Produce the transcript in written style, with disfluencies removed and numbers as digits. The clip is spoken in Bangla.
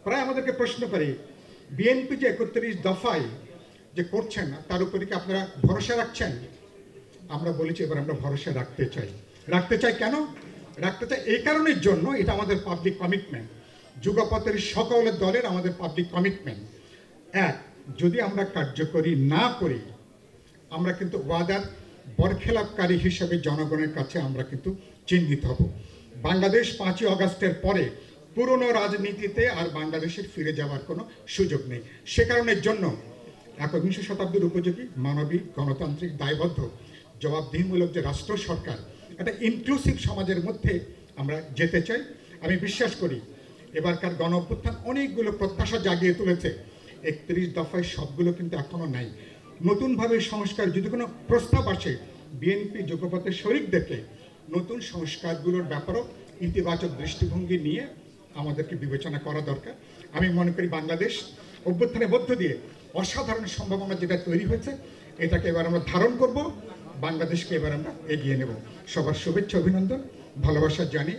প্রায় আমাদেরকে প্রশ্ন করে বিএনপি যে 31 দফায় যে করছেন তার উপরে কি আপনারা ভরসা রাখছেন? আমরা বলেছি এবার আমরা ভরসা রাখতে চাই। রাখতে চাই কেন? রাখতে চাই এই কারণের জন্য, এটা আমাদের পাবলিক কমিটমেন্ট, যুগপথের সকল দলের আমাদের পাবলিক কমিটমেন্ট। এক, যদি আমরা কার্যকরী না করি আমরা কিন্তু ওয়াদার বরখেলাপকারী হিসেবে জনগণের কাছে আমরা কিন্তু চিহ্নিত হব। বাংলাদেশ 5ই আগস্টের পরে পুরনো রাজনীতিতে আর বাংলাদেশের ফিরে যাওয়ার কোনো সুযোগ নেই। সে কারণের জন্য একবিংশ শতাব্দীর উপযোগী, মানবিক, গণতান্ত্রিক, দায়বদ্ধ, জবাবদিহিমূলক যে রাষ্ট্র সরকার, একটা ইনক্লুসিভ সমাজের মধ্যে আমরা যেতে চাই। আমি বিশ্বাস করি এবারকার গণ অভ্যুত্থান অনেকগুলো প্রত্যাশা জাগিয়ে তুলেছে। 31 দফায় সবগুলো কিন্তু এখনো নাই। নতুনভাবে সংস্কার যদি কোনো প্রস্তাব আসে, বিএনপি যুগপথের শরিকদেরকে নতুন সংস্কারগুলোর ব্যাপারেও ইতিবাচক দৃষ্টিভঙ্গি নিয়ে আমাদেরকে বিবেচনা করা দরকার। আমি মনে করি বাংলাদেশ অভ্যুত্থানের মধ্য দিয়ে অসাধারণ সম্ভাবনা যেটা তৈরি হয়েছে, এটাকে এবার আমরা ধারণ করব, বাংলাদেশকে এবার আমরা এগিয়ে নেব। সবার শুভেচ্ছা, অভিনন্দন, ভালোবাসা জানি।